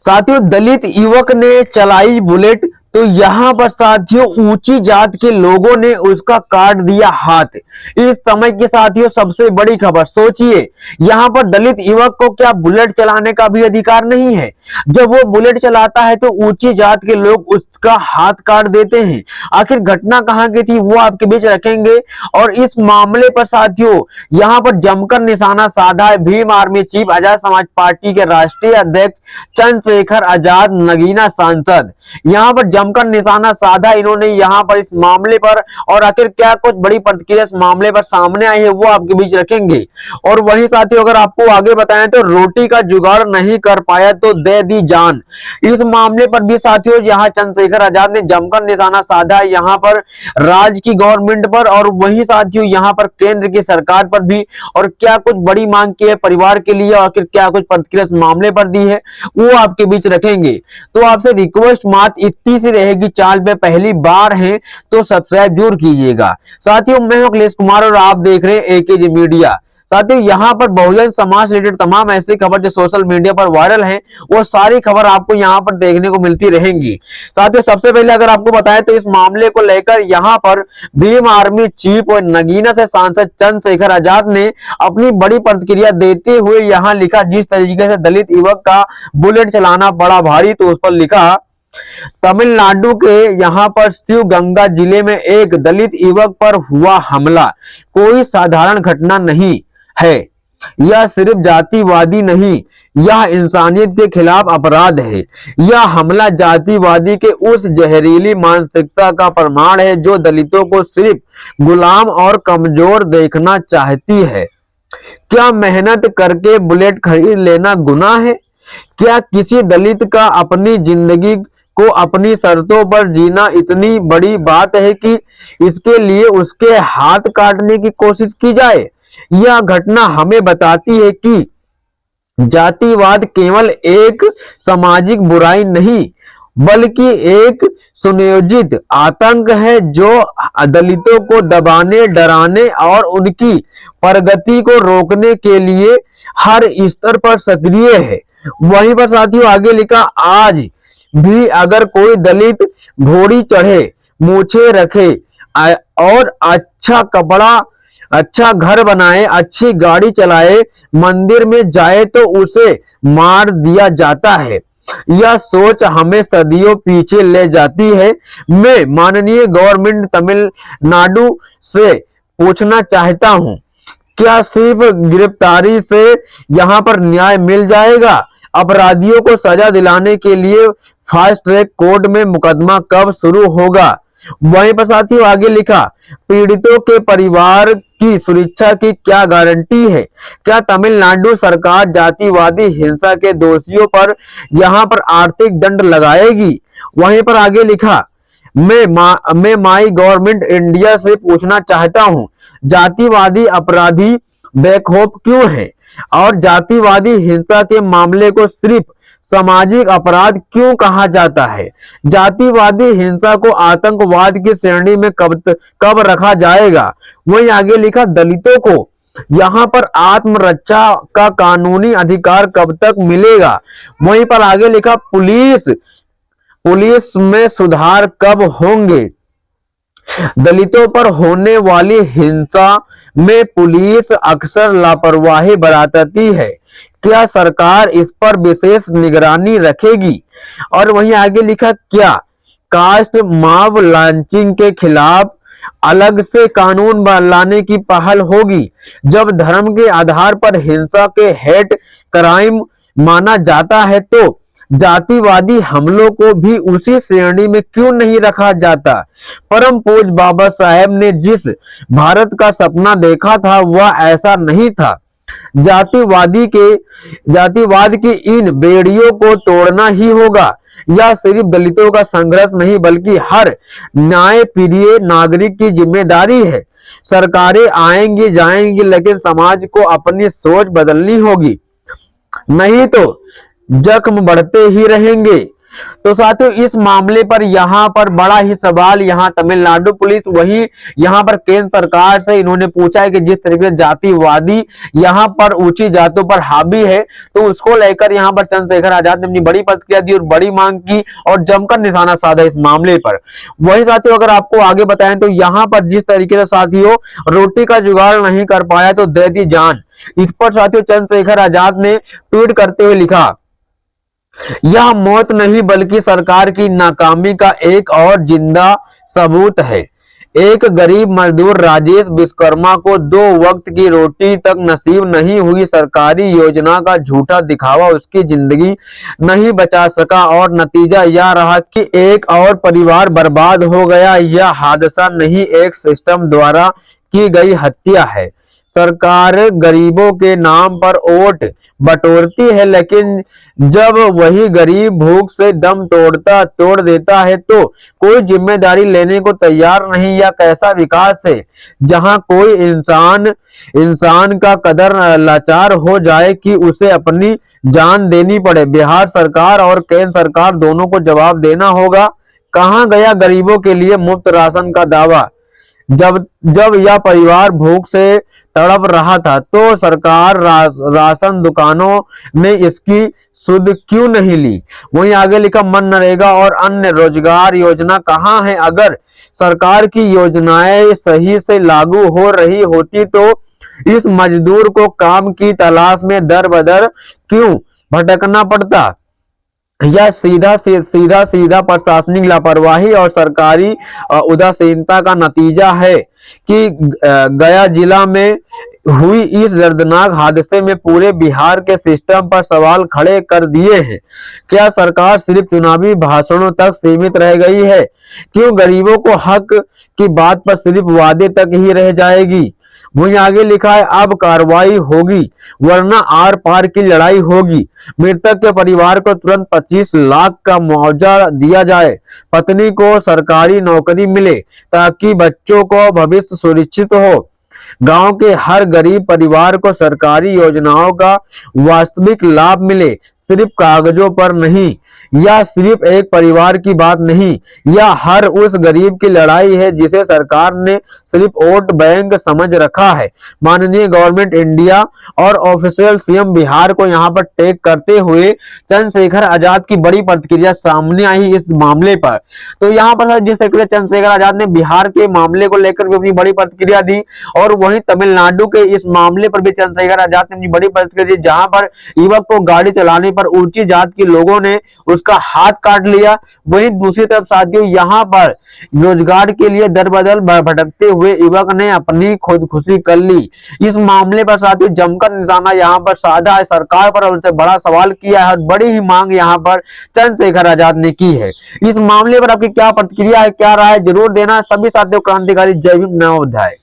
साथियों, दलित युवक ने चलाई बुलेट तो यहाँ पर साथियों ऊंची जात के लोगों ने उसका काट दिया हाथ। इस समय की साथियों सबसे बड़ी खबर, सोचिए यहाँ पर दलित युवक को क्या बुलेट चलाने का भी अधिकार नहीं है? जब वो बुलेट चलाता है तो ऊंची जात के लोग उसका हाथ काट देते हैं। आखिर घटना कहाँ की थी वो आपके बीच रखेंगे। और इस मामले पर साथियों यहाँ पर जमकर निशाना साधा है Bhim army chief, Azad Samaj party के राष्ट्रीय अध्यक्ष चंद्रशेखर आजाद, नगीना सांसद। यहाँ पर जमकर निशाना साधा इन्होंने यहाँ पर इस मामले पर। और आखिर क्या कुछ बड़ी प्रतिक्रिया इस मामले पर सामने आई है वो आपके बीच रखेंगे। और वही साथियों अगर आपको आगे बताएं तो रोटी का जुगाड़ नहीं कर पाया तो दे दी जान। इस मामले पर भी साथियों यहाँ चंद्रशेखर आजाद ने जमकर निशाना साधा यहाँ पर राज्य की गवर्नमेंट पर, और वही साथियों यहाँ पर केंद्र की सरकार पर भी। और क्या कुछ बड़ी मांग की है परिवार के लिए, आखिर क्या कुछ प्रतिक्रिया इस मामले पर दी है वो आपके बीच रखेंगे। तो आपसे रिक्वेस्ट मात्र इतनी सी रहेगी, चैनल पे पहली बार हैं तो सब्सक्राइब जरूर कीजिएगा। साथियों मैं हूं अखिलेश कुमार और आप देख रहे हैं एकेजी मीडिया। साथियों यहाँ पर बहुजन समाज रिलेटेड तमाम ऐसी खबर जो सोशल मीडिया पर वायरल है वो सारी खबर आपको यहाँ पर देखने को मिलती रहेंगी। साथियों सबसे पहले अगर आपको बताएं तो इस मामले को लेकर यहाँ पर भीम आर्मी चीफ और नगीना से सांसद चंद्रशेखर आजाद ने अपनी बड़ी प्रतिक्रिया देते हुए यहाँ लिखा, जिस तरीके से दलित युवक का बुलेट चलाना बड़ा भारी, तो उस पर लिखा, तमिलनाडु के यहाँ पर शिवगंगा जिले में एक दलित युवक पर हुआ हमला कोई साधारण घटना नहीं है। यह सिर्फ जातिवादी नहीं, यह इंसानियत के खिलाफ अपराध है। यह हमला जातिवादी के उस जहरीली मानसिकता का प्रमाण है जो दलितों को सिर्फ गुलाम और कमजोर देखना चाहती है। क्या मेहनत करके बुलेट खरीद लेना गुनाह है? क्या किसी दलित का अपनी जिंदगी को अपनी शर्तों पर जीना इतनी बड़ी बात है कि इसके लिए उसके हाथ काटने की कोशिश की जाए? यह घटना हमें बताती है कि जातिवाद केवल एक सामाजिक बुराई नहीं बल्कि एक सुनियोजित आतंक है जो दलितों को दबाने, डराने और उनकी प्रगति को रोकने के लिए हर स्तर पर सक्रिय है। वहीं पर साथियों आगे लिखा, आज भी अगर कोई दलित घोड़ी चढ़े, मूछें रखे और अच्छा कपड़ा, अच्छा घर बनाए, अच्छी गाड़ी चलाए, मंदिर में जाए तो उसे मार दिया जाता है। यह सोच हमें सदियों पीछे ले जाती है। मैं माननीय गवर्नमेंट तमिलनाडु से पूछना चाहता हूं, क्या सिर्फ गिरफ्तारी से यहाँ पर न्याय मिल जाएगा? अपराधियों को सजा दिलाने के लिए फास्ट ट्रैक कोर्ट में मुकदमा कब शुरू होगा? वहीं पर साथियों आगे लिखा, पीड़ितों के परिवार की सुरक्षा की क्या गारंटी है? क्या तमिलनाडु सरकार जातिवादी हिंसा के दोषियों पर यहाँ पर आर्थिक दंड लगाएगी? वहीं पर आगे लिखा, मैं माई गवर्नमेंट इंडिया से पूछना चाहता हूं, जातिवादी अपराधी बेखौफ क्यों है और जातिवादी हिंसा के मामले को सिर्फ सामाजिक अपराध क्यों कहा जाता है? जातिवादी हिंसा को आतंकवाद की श्रेणी में कब रखा जाएगा? वहीं आगे लिखा, दलितों को यहाँ पर आत्मरक्षा का कानूनी अधिकार कब तक मिलेगा? वहीं पर आगे लिखा, पुलिस में सुधार कब होंगे? दलितों पर होने वाली हिंसा में पुलिस अक्सर लापरवाही बरतती है। क्या सरकार इस पर विशेष निगरानी रखेगी? और वहीं आगे लिखा, क्या कास्ट मॉब लॉन्चिंग के खिलाफ अलग से कानून लाने की पहल होगी? जब धर्म के आधार पर हिंसा के हेट क्राइम माना जाता है तो जातिवादी हमलों को भी उसी श्रेणी में क्यों नहीं रखा जाता? परम पूज्य बाबा साहेब ने जिस भारत का सपना देखा था वह ऐसा नहीं था। जातिवाद की इन बेड़ियों को तोड़ना ही होगा। यह सिर्फ दलितों का संघर्ष नहीं बल्कि हर न्यायप्रिय नागरिक की जिम्मेदारी है। सरकारें आएंगी जाएंगी लेकिन समाज को अपनी सोच बदलनी होगी, नहीं तो जख्म बढ़ते ही रहेंगे। तो साथियों इस मामले पर यहाँ पर बड़ा ही सवाल यहाँ तमिलनाडु पुलिस वही यहाँ पर केंद्र सरकार से इन्होंने पूछा है कि जिस तरीके से जातिवादी यहाँ पर ऊंची जातों पर हावी है, तो उसको लेकर यहाँ पर चंद्रशेखर आजाद ने अपनी बड़ी प्रतिक्रिया दी और बड़ी मांग की और जमकर निशाना साधा इस मामले पर। वही साथियों अगर आपको आगे बताएं तो यहाँ पर जिस तरीके से साथियों रोटी का जुगाड़ नहीं कर पाया तो दे दी जान, इस पर साथियों चंद्रशेखर आजाद ने ट्वीट करते हुए लिखा, यह मौत नहीं बल्कि सरकार की नाकामी का एक और जिंदा सबूत है। एक गरीब मजदूर राजेश विश्वकर्मा को 2 वक्त की रोटी तक नसीब नहीं हुई, सरकारी योजना का झूठा दिखावा उसकी जिंदगी नहीं बचा सका और नतीजा यह रहा कि एक और परिवार बर्बाद हो गया। यह हादसा नहीं, एक सिस्टम द्वारा की गई हत्या है। सरकार गरीबों के नाम पर वोट बटोरती है, लेकिन जब वही गरीब भूख से दम तोड़ देता है तो कोई जिम्मेदारी लेने को तैयार नहीं। यह कैसा विकास है जहां कोई इंसान का कदर लाचार हो जाए कि उसे अपनी जान देनी पड़े। बिहार सरकार और केंद्र सरकार दोनों को जवाब देना होगा। कहां गया गरीबों के लिए मुफ्त राशन का दावा? जब यह परिवार भूख से तड़प रहा था तो सरकार राशन दुकानों ने इसकी सुध क्यों नहीं ली? वहीं आगे लिखा, मनरेगा और अन्य रोजगार योजना कहां है? अगर सरकार की योजनाएं सही से लागू हो रही होती तो इस मजदूर को काम की तलाश में दर बदर क्यों भटकना पड़ता? यह सीधा प्रशासनिक लापरवाही और सरकारी उदासीनता का नतीजा है कि गया जिला में हुई इस दर्दनाक हादसे में पूरे बिहार के सिस्टम पर सवाल खड़े कर दिए हैं। क्या सरकार सिर्फ चुनावी भाषणों तक सीमित रह गई है? क्यों गरीबों को हक की बात पर सिर्फ वादे तक ही रह जाएगी? वहीं आगे लिखा है, अब कार्रवाई होगी वरना आर पार की लड़ाई होगी। मृतक के परिवार को तुरंत 25 लाख का मुआवजा दिया जाए। पत्नी को सरकारी नौकरी मिले ताकि बच्चों को भविष्य सुरक्षित हो। गांव के हर गरीब परिवार को सरकारी योजनाओं का वास्तविक लाभ मिले, सिर्फ कागजों पर नहीं। यह सिर्फ एक परिवार की बात नहीं, यह हर उस गरीब की लड़ाई है जिसे सरकार ने सिर्फ वोट बैंक समझ रखा है। माननीय गवर्नमेंट इंडिया और ऑफिशियल सीएम बिहार को यहां पर टेक करते हुए चंद्रशेखर आजाद की बड़ी प्रतिक्रिया सामने आई इस मामले पर। तो यहां पर जिस तरीके से चंद्रशेखर आजाद ने बिहार के मामले को लेकर भी अपनी बड़ी प्रतिक्रिया दी और वहीं तमिलनाडु के इस मामले पर भी चंद्रशेखर आजाद ने अपनी बड़ी प्रतिक्रिया दी, जहां पर युवक को गाड़ी चलाने पर ऊंची जात के लोगों ने उसका हाथ काट लिया। वहीं दूसरी तरफ साथियों यहाँ पर रोजगार के लिए दर बदर भटकते हुए युवक ने अपनी खुदकुशी कर ली। इस मामले पर साथियों जमकर निशाना यहाँ पर साधा है सरकार पर, उनसे बड़ा सवाल किया है और बड़ी ही मांग यहाँ पर चंद्रशेखर आजाद ने की है। इस मामले पर आपकी क्या प्रतिक्रिया है, क्या राय, जरूर देना। सभी साथियों क्रांतिकारी जय भीम, नवोदय।